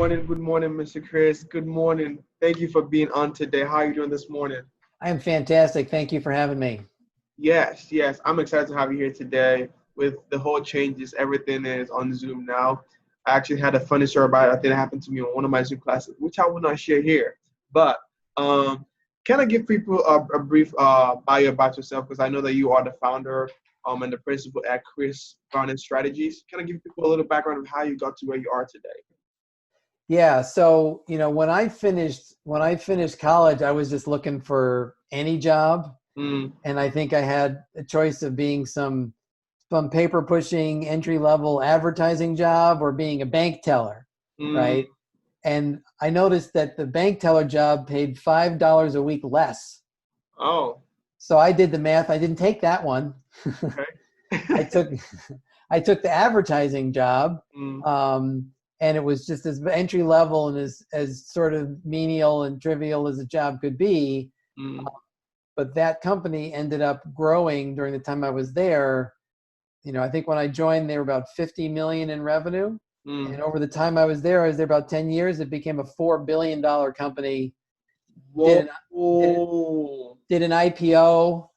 Good morning, Mr. Chris. Good morning. Thank you for being on today. How are you doing this morning? I am fantastic. Thank you for having me. Yes. I'm excited to have you here today. With the whole changes, everything is on Zoom now. I actually had a funny story about it. I think it happened to me on one of my Zoom classes, which I will not share here. But can I give people a brief bio about yourself? Because I know that you are the founder and the principal at Chris Barnett Strategies. Can I give people a little background of how you got to where you are today? Yeah. So, when I finished college, I was just looking for any job. And I think I had a choice of being some paper pushing entry level advertising job or being a bank teller. Right. And I noticed that the bank teller job paid $5 a week less. Oh. So I did the math. I didn't take that one. Okay. I took the advertising job. And it was just as entry level and as sort of menial and trivial as a job could be. But that company ended up growing during the time I was there. I think when I joined, they were about 50 million in revenue. And over the time I was there about 10 years, it became a $4 billion company. Did an IPO.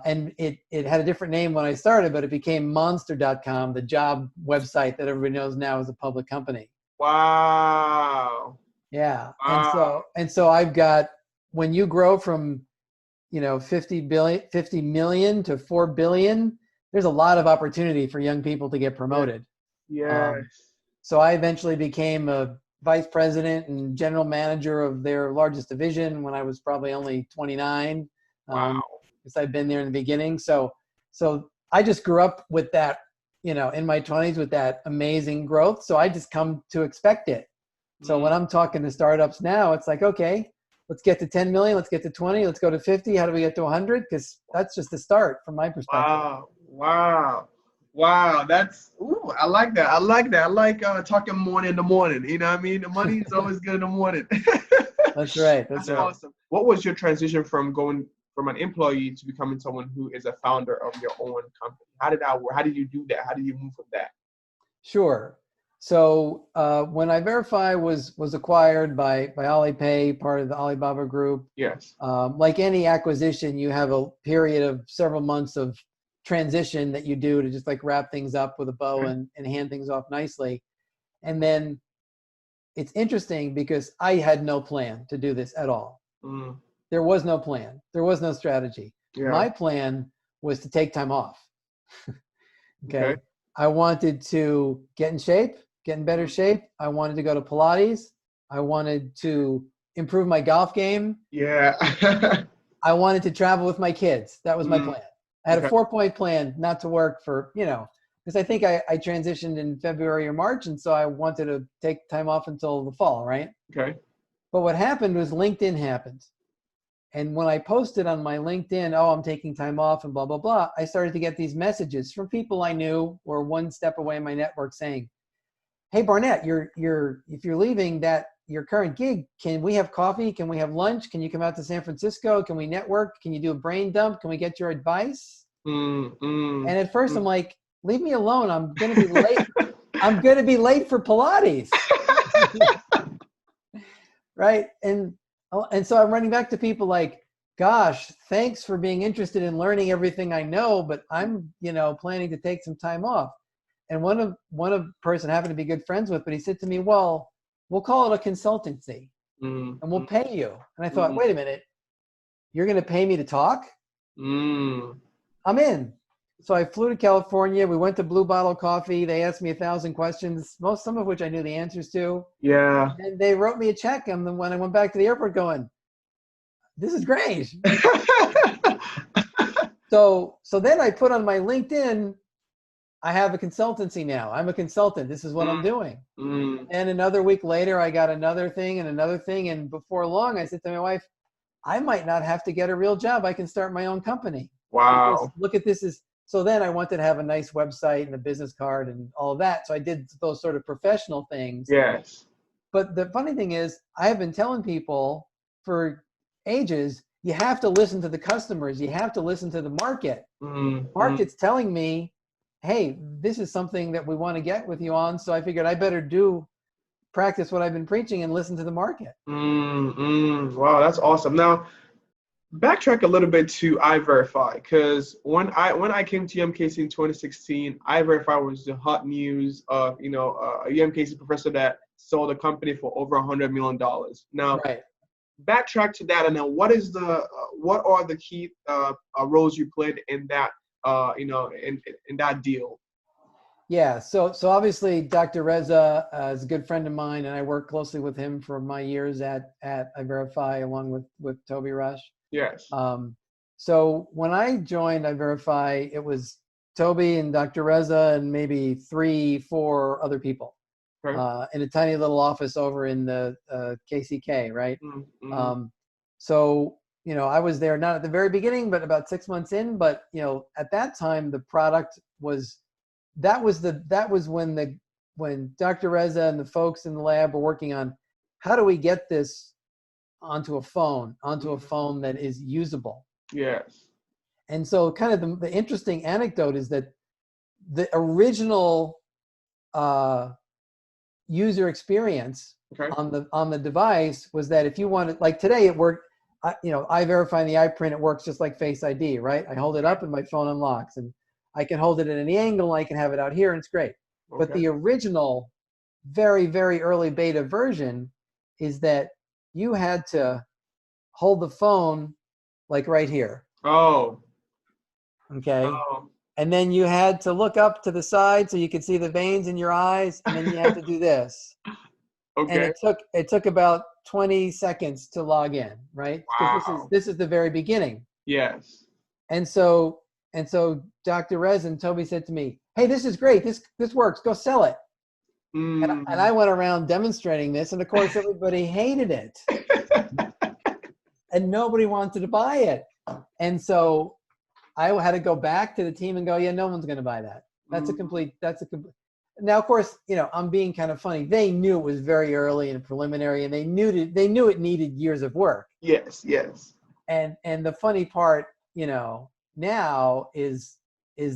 And it had a different name when I started, but it became Monster.com, the job website that everybody knows now is a public company. Wow. Yeah. Wow. And so I've got, when you grow from, 50 million to 4 billion, there's a lot of opportunity for young people to get promoted. Yes. So I eventually became a vice president and general manager of their largest division when I was probably only 29. Wow. Because I've been there in the beginning. So I just grew up with that, in my 20s with that amazing growth. So I just come to expect it. So when I'm talking to startups now, it's like, okay, let's get to 10 million, let's get to 20, let's go to 50. How do we get to 100? Because that's just the start from my perspective. Wow. That's, I like that. I like talking more in the morning. You know what I mean? The money is always good in the morning. That's right. That's awesome. What was your transition from going from an employee to becoming someone who is a founder of your own company? How did that work? How did you do that? How did you move from that? Sure. So when EyeVerify was acquired by Alipay, part of the Alibaba group. Yes. Like any acquisition, you have a period of several months of transition that you do to just like wrap things up with a bow and hand things off nicely. And then it's interesting because I had no plan to do this at all. There was no plan. There was no strategy. Yeah. My plan was to take time off. Okay. I wanted to get in better shape. I wanted to go to Pilates. I wanted to improve my golf game. Yeah. I wanted to travel with my kids. That was my plan. I had a 4-point plan not to work for, because I think I transitioned in February or March. And so I wanted to take time off until the fall, right? Okay. But what happened was LinkedIn happened. And when I posted on my LinkedIn, I'm taking time off and blah, blah, blah, I started to get these messages from people I knew or one step away in my network saying, hey, Barnett, if you're leaving your current gig, can we have coffee? Can we have lunch? Can you come out to San Francisco? Can we network? Can you do a brain dump? Can we get your advice? And at first I'm like, leave me alone. I'm going to be late. I'm going to be late for Pilates. Right. And so I'm running back to people like, gosh, thanks for being interested in learning everything I know, but I'm, planning to take some time off. And one person happened to be good friends with, but he said to me, well, we'll call it a consultancy and we'll pay you. And I thought, wait a minute, you're going to pay me to talk? I'm in. So I flew to California. We went to Blue Bottle Coffee. They asked me 1,000 questions, some of which I knew the answers to. Yeah. And they wrote me a check. And then when I went back to the airport going, this is great. So then I put on my LinkedIn, I have a consultancy now. I'm a consultant. This is what I'm doing. And another week later, I got another thing and another thing. And before long, I said to my wife, I might not have to get a real job. I can start my own company. Wow. Because look at this. So then I wanted to have a nice website and a business card and all of that. So I did those sort of professional things. Yes. But the funny thing is, I have been telling people for ages, you have to listen to the customers. You have to listen to the market. Market's telling me, hey, this is something that we want to get with you on. So I figured I better do practice what I've been preaching and listen to the market. Wow, that's awesome. Now, backtrack a little bit to EyeVerify, because when I came to UMKC in 2016, EyeVerify was the hot news of a UMKC professor that sold a company for over $100 million. Now, right. Backtrack to that, and then what are the key roles you played in that in that deal? Yeah, so obviously Dr. Reza is a good friend of mine, and I worked closely with him for my years at EyeVerify along with Toby Rush. Yes. So when I joined EyeVerify, it was Toby and Dr. Reza and maybe 3-4 other people, okay, in a tiny little office over in the KCK, right? Mm-hmm. So I was there not at the very beginning, but about 6 months in. But at that time, the product was. That was when Dr. Reza and the folks in the lab were working on how do we get this onto a phone that is usable. Yes. And so kind of the interesting anecdote is that the original user experience, okay, on the device was that if you wanted, like today it worked, EyeVerify in the iPrint, it works just like Face ID, right? I hold it up and my phone unlocks, and I can hold it at any angle, and I can have it out here, and it's great. Okay. But the original, very, very early beta version is that you had to hold the phone like right here. Oh. Okay. Oh. And then you had to look up to the side so you could see the veins in your eyes, and then you had to do this. Okay. And it took about 20 seconds to log in, right? Wow. Because this is the very beginning. Yes. And so Dr. Rez and Toby said to me, "Hey, this is great. This works. Go sell it." And I went around demonstrating this, and of course everybody hated it, and nobody wanted to buy it. And so I had to go back to the team and go, "Yeah, no one's going to buy that. That's a complete." Now, of course, I'm being kind of funny. They knew it was very early and preliminary, and they knew it needed years of work. Yes, yes. And the funny part, now is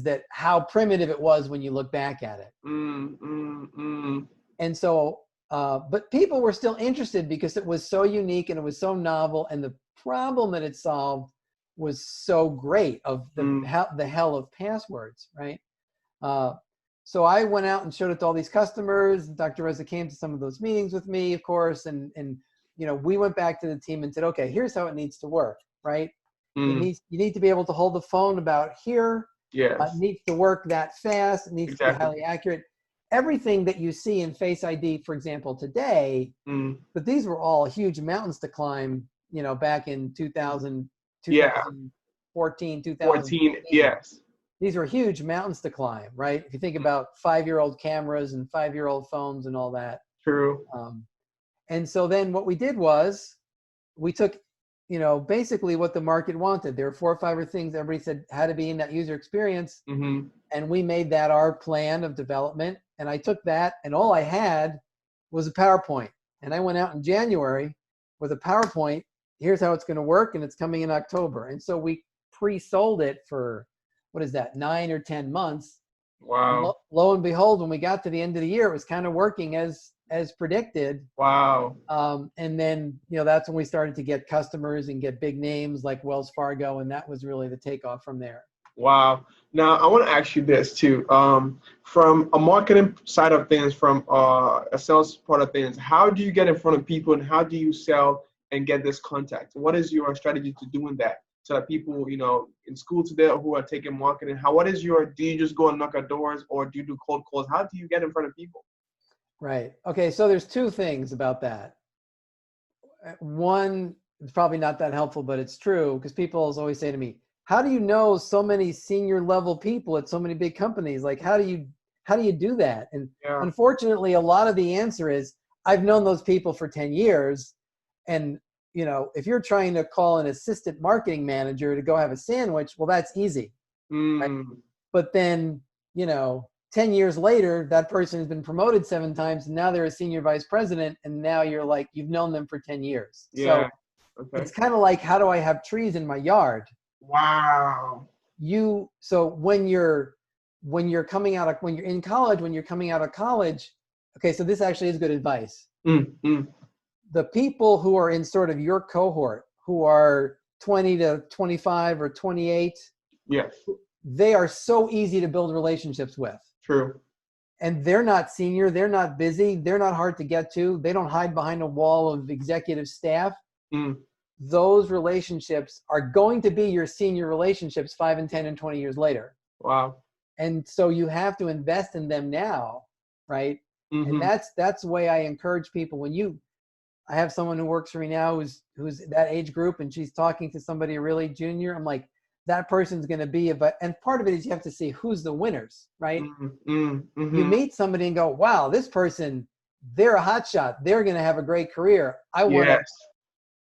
that how primitive it was when you look back at it. And so, but people were still interested because it was so unique and it was so novel, and the problem that it solved was so great of the hell of passwords, right? So I went out and showed it to all these customers. Dr. Reza came to some of those meetings with me, of course, and we went back to the team and said, okay, here's how it needs to work, right? You need to be able to hold the phone about here. Yes. It needs to work that fast. It needs to be highly accurate. Everything that you see in Face ID, for example, today, but these were all huge mountains to climb, back in 2014, 2015. Yes. These were huge mountains to climb, right? If you think about 5-year-old cameras and 5-year-old phones and all that. True. And so then what we did was we took, basically what the market wanted. There were 4 or 5 things everybody said had to be in that user experience. Mm-hmm. And we made that our plan of development. And I took that, and all I had was a PowerPoint. And I went out in January with a PowerPoint. Here's how it's going to work, and it's coming in October. And so we pre-sold it for, 9 or 10 months. Wow. Lo and behold, when we got to the end of the year, it was kind of working as predicted. Wow. And then, that's when we started to get customers and get big names like Wells Fargo, and that was really the takeoff from there. Wow. Now, I want to ask you this too. From a marketing side of things, from a sales part of things, how do you get in front of people, and how do you sell and get this contact? What is your strategy to doing that? So that people, in school today who are taking marketing, do you just go and knock at doors, or do you do cold calls? How do you get in front of people? Right. Okay. So there's 2 things about that. One, it's probably not that helpful, but it's true, because people always say to me, how do you know so many senior level people at so many big companies? Like, how do you do that? And unfortunately, a lot of the answer is, I've known those people for 10 years. And, if you're trying to call an assistant marketing manager to go have a sandwich, well, that's easy. Right? But then, 10 years later, that person has been promoted 7 times, and now they're a senior vice president, and now you're like, you've known them for 10 years. Yeah. So it's kind of like, how do I have trees in my yard? Wow. So when you're in college, okay, so this actually is good advice. Mm, mm. The people who are in sort of your cohort, who are 20 to 25 or 28, Yes. they are so easy to build relationships with. True. And they're not senior, they're not busy, they're not hard to get to, they don't hide behind a wall of executive staff. Mm. Those relationships are going to be your senior relationships 5 and 10 and 20 years later. Wow. And so you have to invest in them now, right? Mm-hmm. And that's the way I encourage people. I have someone who works for me now who's that age group, and she's talking to somebody really junior. I'm like, that person's going to be and part of it is you have to see who's the winners, right? Mm-hmm. Mm-hmm. You meet somebody and go, wow, this person, they're a hotshot. They're going to have a great career. I want to. Yes.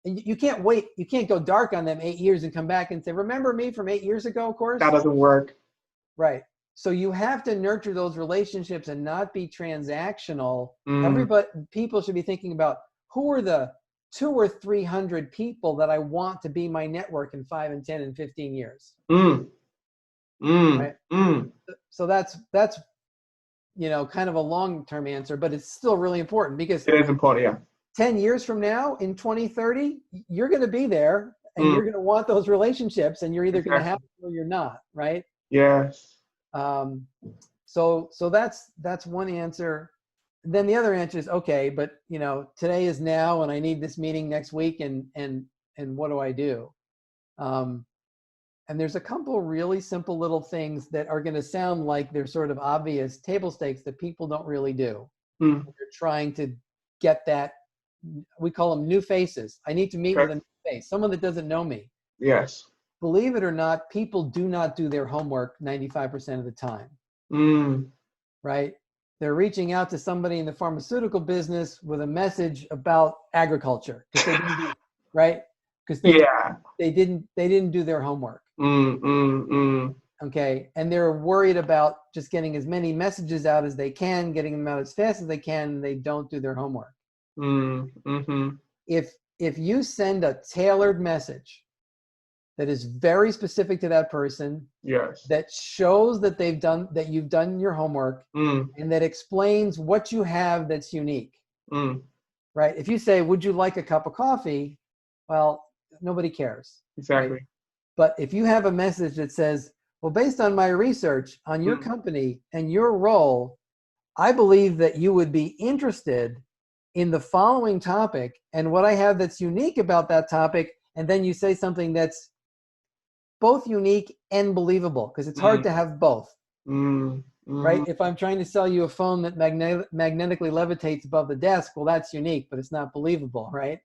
And you can't wait. You can't go dark on them 8 years and come back and say, remember me from 8 years ago, of course? That doesn't work. Right. So you have to nurture those relationships and not be transactional. Mm. People should be thinking about who are the 200 or 300 people that I want to be my network in 5 and 10 and 15 years. Mm. Mm. Right. Mm. So that's kind of a long-term answer, but it's still really important because it is important. Yeah. 10 years from now, in 2030, you're going to be there and you're going to want those relationships, and you're either going to have them or you're not, right? Yes. So that's one answer. Then the other answer is, okay, but today is now and I need this meeting next week, and what do I do? And there's a couple really simple little things that are going to sound like they're sort of obvious table stakes that people don't really do. Mm. They're trying to get that. We call them new faces. I need to meet with a new face, someone that doesn't know me. Yes. Believe it or not, people do not do their homework 95% of the time. Mm. Right? They're reaching out to somebody in the pharmaceutical business with a message about agriculture, right? Because they didn't do their homework. Okay, and they're worried about just getting as many messages out as they can, getting them out as fast as they can, and they don't do their homework. Mm-hmm. If you send a tailored message that is very specific to that person, yes, that shows that you've done your homework, and that explains what you have that's unique, right? If you say, would you like a cup of coffee? Well, nobody cares. Exactly. Right? But if you have a message that says, well, based on my research on your company and your role, I believe that you would be interested in the following topic and what I have that's unique about that topic. And then you say something that's both unique and believable, because it's hard to have both, right? If I'm trying to sell you a phone that magnetically levitates above the desk, well, that's unique, but it's not believable, right?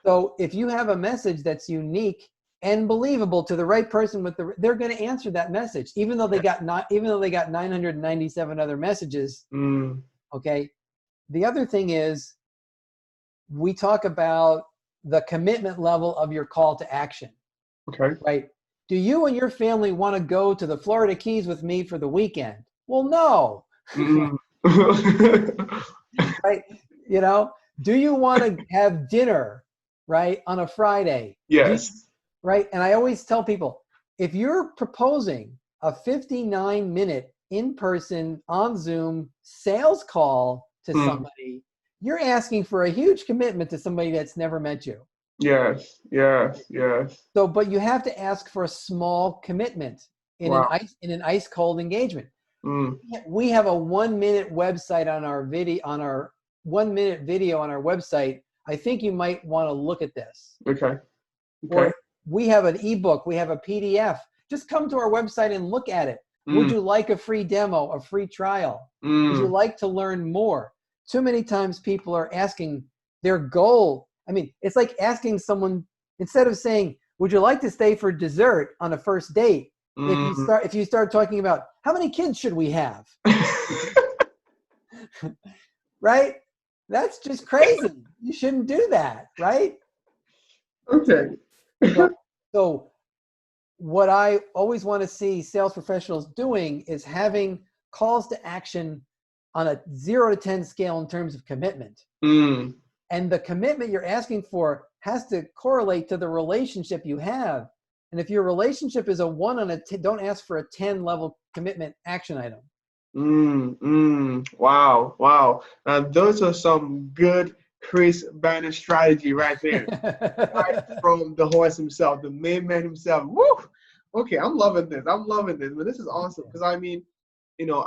So if you have a message that's unique and believable to the right person they're going to answer that message, even though they got 997 other messages. Okay. The other thing is, we talk about the commitment level of your call to action. Okay. Right. Do you and your family want to go to the Florida Keys with me for the weekend? Well, no. Right. Do you want to have dinner, right, on a Friday? Yes. Right. And I always tell people, if you're proposing a 59-minute in-person on Zoom sales call to somebody, you're asking for a huge commitment to somebody that's never met you. Yes. So, but you have to ask for a small commitment in an ice cold engagement. We have a 1-minute website on our 1-minute video on our website. I think you might want to look at this. Okay. Or we have an ebook. We have a PDF. Just come to our website and look at it. Would you like a free demo, a free trial? Would you like to learn more? Too many times people are asking their goal. I mean, it's like asking someone, instead of saying, would you like to stay for dessert on a first date? If you start talking about, how many kids should we have? Right? That's just crazy. You shouldn't do that, right? Okay. So what I always want to see sales professionals doing is having calls to action on a 0 to 10 scale in terms of commitment. And the commitment you're asking for has to correlate to the relationship you have. And if your relationship is a 1 on a 10, don't ask for a 10 level commitment action item. Wow, wow. Now those are some good Chris Barnett strategy right there. Right from the horse himself, the main man himself. Woo! Okay, I'm loving this. I'm loving this. But this is awesome because I mean,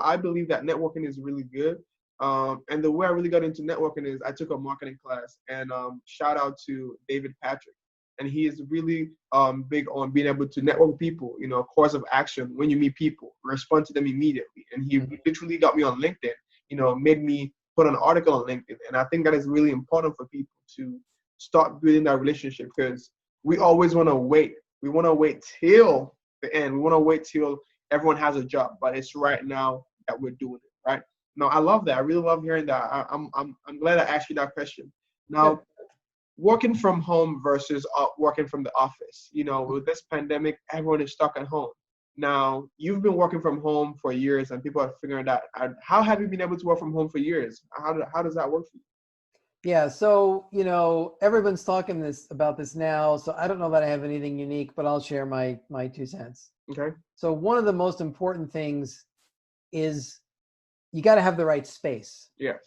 I believe that networking is really good. And the way I really got into networking is I took a marketing class, and shout out to David Patrick. And he is really big on being able to network with people, course of action when you meet people, respond to them immediately. And he literally got me on LinkedIn, made me put an article on LinkedIn. And I think that is really important for people to start building that relationship because we always want to wait. We want to wait till the end. We want to wait till everyone has a job, but it's right now that we're doing it, right? No, I love that. I really love hearing that. I'm glad I asked you that question. Now, working from home versus working from the office. With this pandemic, everyone is stuck at home. Now, you've been working from home for years, and people are figuring that out. How have you been able to work from home for years? How does that work for you? Yeah, so everyone's talking about this now, so I don't know that I have anything unique, but I'll share my 2 cents. Okay. So one of the most important things is you got to have the right space. Yes.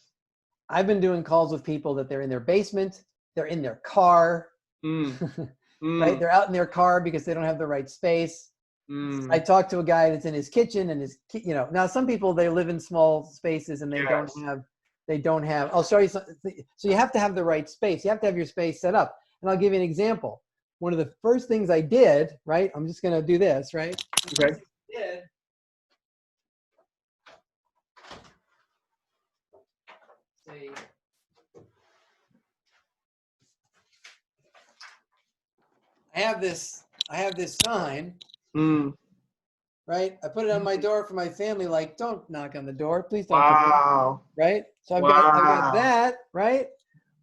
I've been doing calls with people that they're in their basement, they're in their car, right? They're out in their car because they don't have the right space. I talked to a guy that's in his kitchen and now some people, they live in small spaces and they don't have, I'll show you something. So you have to have the right space. You have to have your space set up. And I'll give you an example. One of the first things I did, right? I'm just going to do this, right? Okay. I have this sign, right? I put it on my door for my family, like, don't knock on the door, please don't come in, right? So I've got that, right?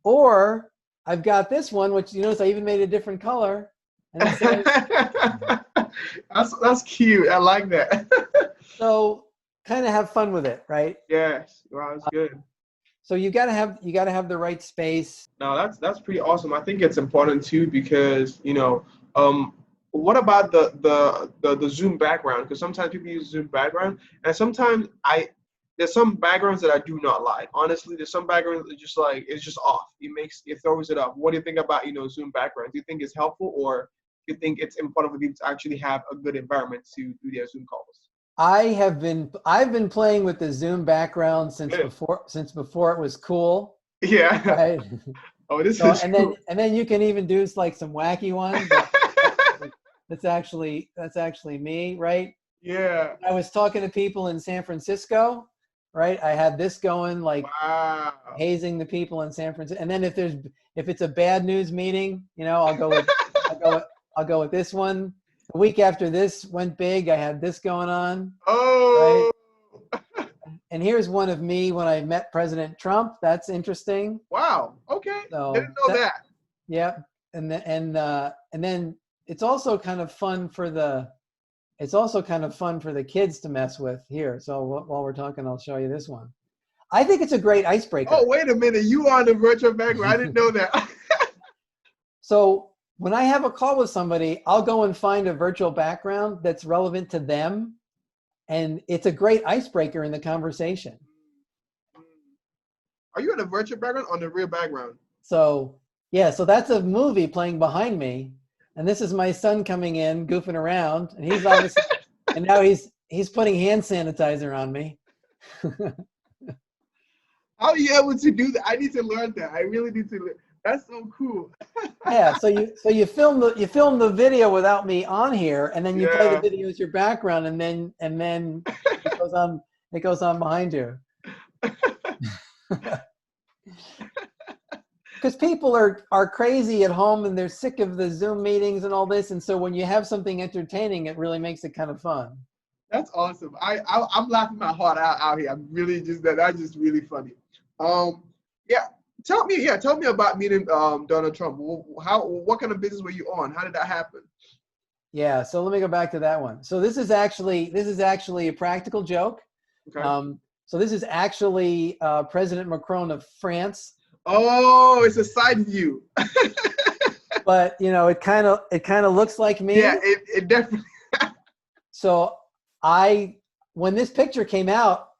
Or I've got this one, which you notice I even made a different color, and it says, that's cute. I like that. So kind of have fun with it, right? Yes. Wow, that's good. So you gotta have the right space. No, that's pretty awesome. I think it's important too because what about the Zoom background? Because sometimes people use Zoom background, and sometimes there's some backgrounds that I do not like. Honestly, there's some backgrounds that just like it's just off. It throws it off. What do you think about Zoom background? Do you think it's helpful, or do you think it's important for people to actually have a good environment to do their Zoom calls? I've been playing with the Zoom background since before it was cool. Yeah. Right? Oh, this is cool. Then you can even do like some wacky ones. That's actually me, right? Yeah. I was talking to people in San Francisco, right? I had this going, like hazing the people in San Francisco. And then if it's a bad news meeting, I'll go with this one. The week after this went big, I had this going on. Oh. Right? And here's one of me when I met President Trump. That's interesting. Wow. Okay. So didn't know that. Yeah. And then it's also kind of fun for the kids to mess with here. So while we're talking, I'll show you this one. I think it's a great icebreaker. Oh, wait a minute. You are on the virtual background. I didn't know that. So when I have a call with somebody, I'll go and find a virtual background that's relevant to them. And it's a great icebreaker in the conversation. Are you in a virtual background or the real background? So, yeah, so that's a movie playing behind me. And this is my son coming in, goofing around. And he's obviously, and now he's putting hand sanitizer on me. How are you able to do that? I need to learn that. I really need to learn. That's so cool. Yeah, so you film the video without me on here, and then you play the video as your background, and then it goes on behind you. Because people are crazy at home and they're sick of the Zoom meetings and all this, and so when you have something entertaining, it really makes it kind of fun. That's awesome. I'm laughing my heart out here. I'm really that's just really funny. Yeah. Tell me about meeting Donald Trump. What kind of business were you on? How did that happen? Yeah, so let me go back to that one. So this is actually a practical joke. Okay. So this is actually President Macron of France. Oh, it's a side view. But it kind of looks like me. Yeah, it definitely. So when this picture came out,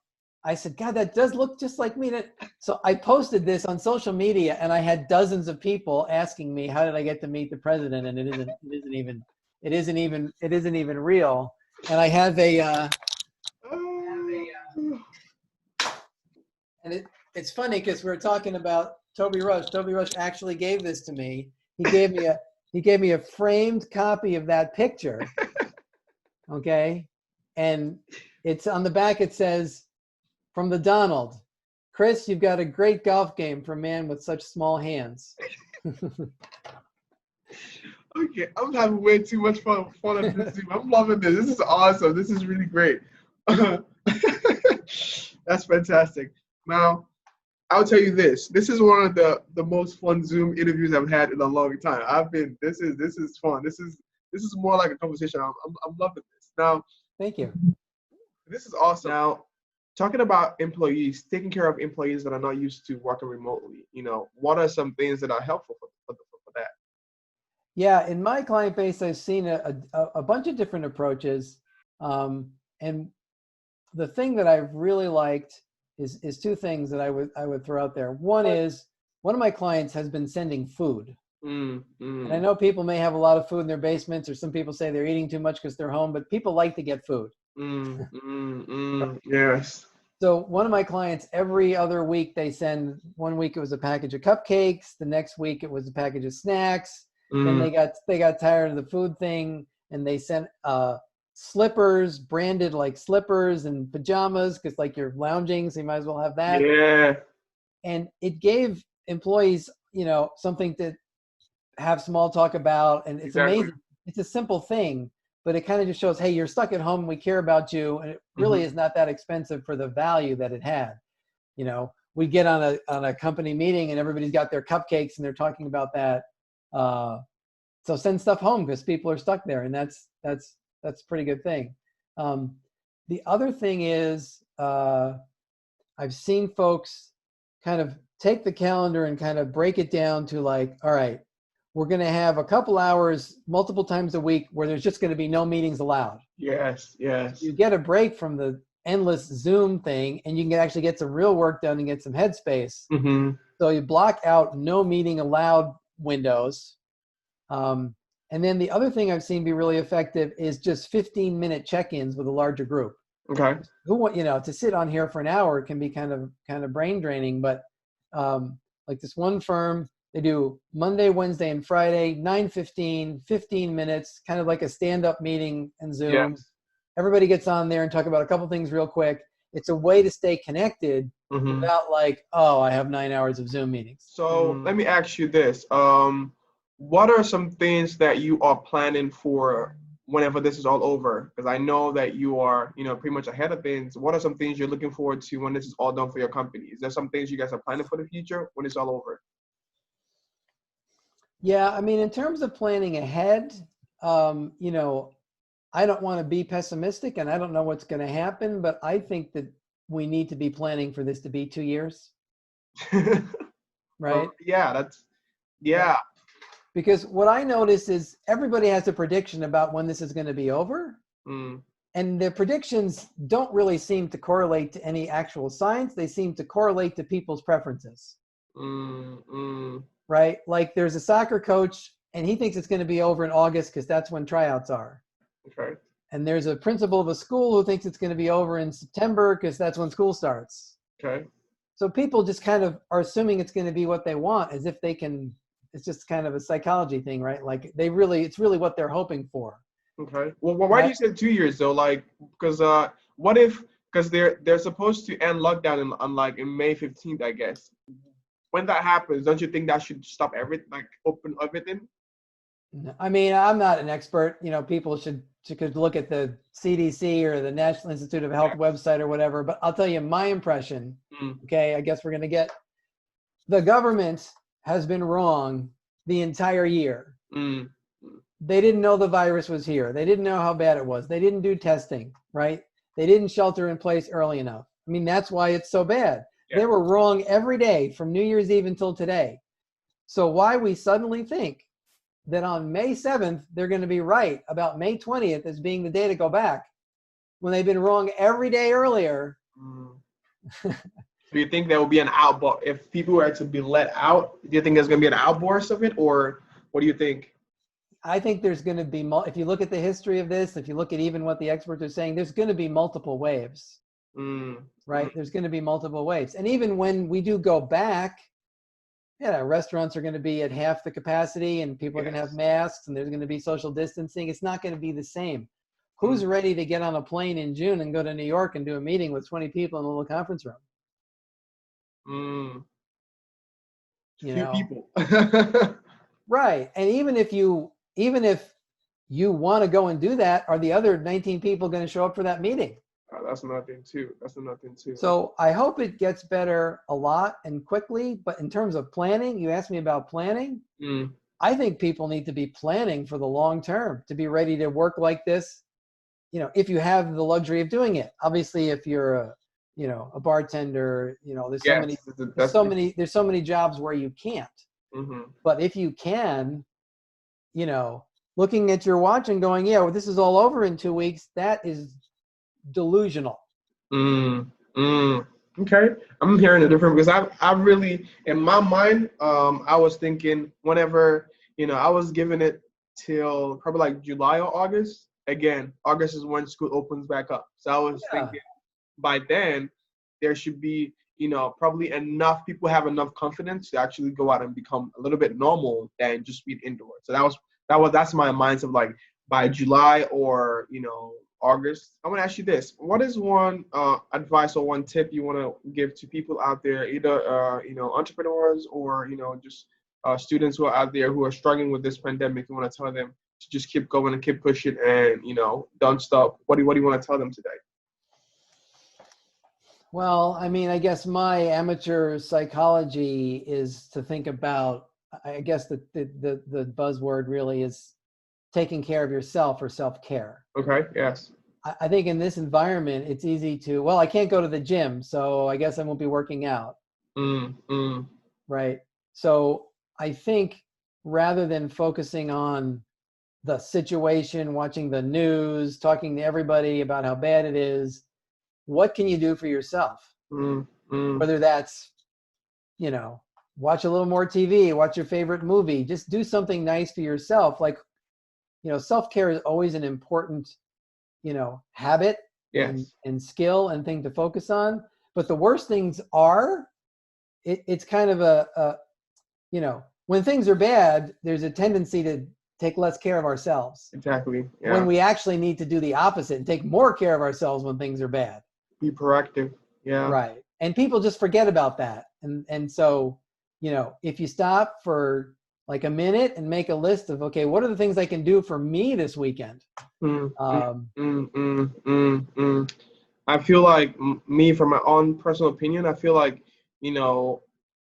I said, God, that does look just like me. So I posted this on social media, and I had dozens of people asking me, how did I get to meet the president? And it isn't even real. And I have and it's funny because we're talking about Toby Rush. Toby Rush actually gave this to me. He gave me a framed copy of that picture. Okay. And it's on the back, it says, from the Donald, Chris, you've got a great golf game for a man with such small hands. Okay, I'm having way too much fun on this Zoom. I'm loving this. This is awesome. This is really great. That's fantastic. Now, I'll tell you this. This is one of the most fun Zoom interviews I've had in a long time. This is fun. This is more like a conversation. I'm loving this. Now, thank you. This is awesome. Now, talking about employees, taking care of employees that are not used to working remotely, what are some things that are helpful for that? Yeah, in my client base, I've seen a bunch of different approaches. And the thing that I've really liked is two things that I would throw out there. One is, one of my clients has been sending food. And I know people may have a lot of food in their basements, or some people say they're eating too much because they're home, but people like to get food. Yes. So one of my clients, every other week, they send, one week it was a package of cupcakes, the next week it was a package of snacks. Then they got tired of the food thing, and they sent slippers, branded like slippers, and pajamas, because like you're lounging, so you might as well have that. Yeah. And it gave employees, something to have small talk about, and it's amazing. It's a simple thing, but it kind of just shows, hey, you're stuck at home, we care about you, and it really is not that expensive for the value that it had. We get on a company meeting and everybody's got their cupcakes and they're talking about that. So send stuff home because people are stuck there, and that's a pretty good thing. The other thing is, I've seen folks kind of take the calendar and kind of break it down to like, all right, we're going to have a couple hours multiple times a week where there's just going to be no meetings allowed. Yes. You get a break from the endless Zoom thing, and you can actually get some real work done and get some headspace. So you block out no meeting allowed windows. And then the other thing I've seen be really effective is just 15-minute check-ins with a larger group. Okay. To sit on here for an hour can be kind of brain draining, but like this one firm, they do Monday, Wednesday, and Friday, 9:15, 15 minutes, kind of like a stand-up meeting in Zoom. Yes. Everybody gets on there and talk about a couple things real quick. It's a way to stay connected without like, oh, I have 9 hours of Zoom meetings. So let me ask you this. What are some things that you are planning for whenever this is all over? Because I know that you are, pretty much ahead of things. What are some things you're looking forward to when this is all done for your company? Is there some things you guys are planning for the future when it's all over? Yeah, I mean, in terms of planning ahead, I don't want to be pessimistic, and I don't know what's going to happen, but I think that we need to be planning for this to be 2 years. Right? Yeah. Because what I notice is everybody has a prediction about when this is going to be over. And the predictions don't really seem to correlate to any actual science. They seem to correlate to people's preferences. Right? Like there's a soccer coach and he thinks it's going to be over in August because that's when tryouts are. Okay. And there's a principal of a school who thinks it's going to be over in September because that's when school starts. Okay. So people just kind of are assuming it's going to be what they want, as if they can. It's just kind of a psychology thing, right? Like it's really what they're hoping for. Okay. Well, why do you say 2 years though? Like, because what if, because they're supposed to end lockdown in May 15th, I guess. When that happens, don't you think that should stop everything, like open everything? I mean, I'm not an expert. People could look at the CDC or the National Institute of Health website or whatever. But I'll tell you my impression. Okay, I guess we're going to get the government has been wrong the entire year. They didn't know the virus was here. They didn't know how bad it was. They didn't do testing, right? They didn't shelter in place early enough. I mean, that's why it's so bad. Yeah. They were wrong every day from New Year's Eve until today. So why we suddenly think that on May 7th, they're going to be right about May 20th as being the day to go back when they've been wrong every day earlier. Do you think there will be an outburst if people were to be let out? Do you think there's going to be an outburst of it, or what do you think? I think there's going to be, if you look at the history of this, if you look at even what the experts are saying, there's going to be multiple waves, right? There's going to be multiple waves. And even when we do go back, restaurants are going to be at half the capacity and people are going to have masks and there's going to be social distancing. It's not going to be the same. Who's ready to get on a plane in June and go to New York and do a meeting with 20 people in a little conference room? Few people. Right. And even if you want to go and do that, are the other 19 people going to show up for that meeting? That's another thing too. So I hope it gets better a lot and quickly. But in terms of planning, you asked me about planning. I think people need to be planning for the long term to be ready to work like this. If you have the luxury of doing it. Obviously, if you're a bartender, there's so many jobs where you can't. But if you can, looking at your watch and going, this is all over in 2 weeks, that is delusional. Okay, I'm hearing it different because I really, in my mind, I was thinking whenever, I was giving it till probably like July or August. Again, August is when school opens back up. So I was thinking by then there should be, probably enough people have enough confidence to actually go out and become a little bit normal than just being indoors. So that's my mindset of like by July or, August. I want to ask you this. What is one advice or one tip you want to give to people out there, either, entrepreneurs or, just students who are out there who are struggling with this pandemic? You want to tell them to just keep going and keep pushing and, don't stop. What do you want to tell them today? Well, I mean, I guess my amateur psychology is to think about, I guess the buzzword really is taking care of yourself or self-care. Okay, yes. I think in this environment, it's easy to, I can't go to the gym, so I guess I won't be working out. Right? So I think rather than focusing on the situation, watching the news, talking to everybody about how bad it is, what can you do for yourself? Whether that's, watch a little more TV, watch your favorite movie, just do something nice for yourself. Like, self-care is always an important, habit and skill and thing to focus on. But the worst things are, it's kind of when things are bad, there's a tendency to take less care of ourselves. Exactly. Yeah. When we actually need to do the opposite and take more care of ourselves when things are bad. Be proactive. Yeah. Right. And people just forget about that. And so, if you stop for like a minute and make a list of, okay, what are the things I can do for me this weekend? I feel like me, from my own personal opinion, I feel like,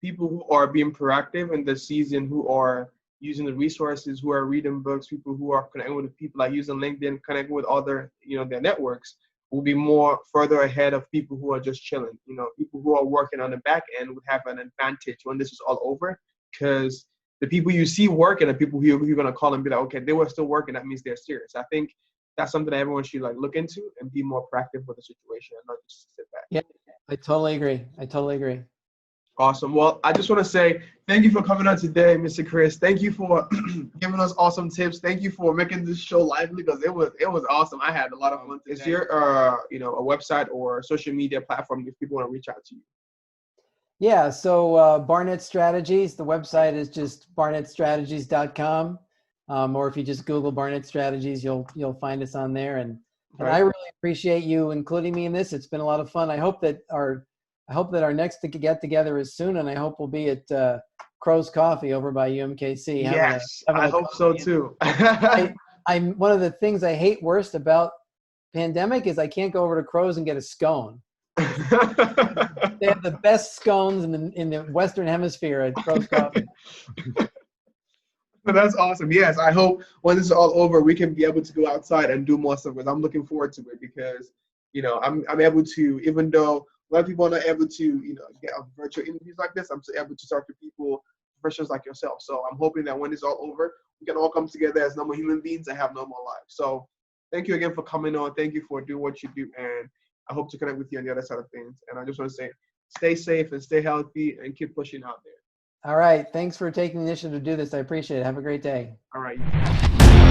people who are being proactive in the season, who are using the resources, who are reading books, people who are connecting with people, like using LinkedIn, connecting with other, their networks, will be more further ahead of people who are just chilling. People who are working on the back end would have an advantage when this is all over, because the people you see working are people who you're going to call and be like, okay, they were still working. That means they're serious. I think that's something that everyone should look into and be more proactive with the situation and not just sit back. Yeah, I totally agree. Awesome. Well, I just want to say thank you for coming on today, Mr. Chris. Thank you for giving us awesome tips. Thank you for making this show lively, because it was awesome. I had a lot of fun today. Is there a website or social media platform if people want to reach out to you? Yeah, so Barnett Strategies, the website is just barnettstrategies.com. Or if you just Google Barnett Strategies, you'll find us on there. And I really appreciate you including me in this. It's been a lot of fun. I hope that our next get together is soon, and I hope we'll be at Crow's Coffee over by UMKC. Yes, I hope so too. I'm one of the things I hate worst about pandemic is I can't go over to Crow's and get a scone. They have the best scones in the Western Hemisphere at Crow's Coffee. That's awesome. Yes, I hope when this is all over, we can be able to go outside and do more stuff, because I'm looking forward to it, because, I'm able to, even though a lot of people are not able to, get on virtual interviews like this, I'm still able to talk to people, professionals like yourself. So I'm hoping that when it's all over, we can all come together as normal human beings and have normal lives. So thank you again for coming on. Thank you for doing what you do. And, I hope to connect with you on the other side of things. And I just want to say, stay safe and stay healthy and keep pushing out there. All right. Thanks for taking the initiative to do this. I appreciate it. Have a great day. All right.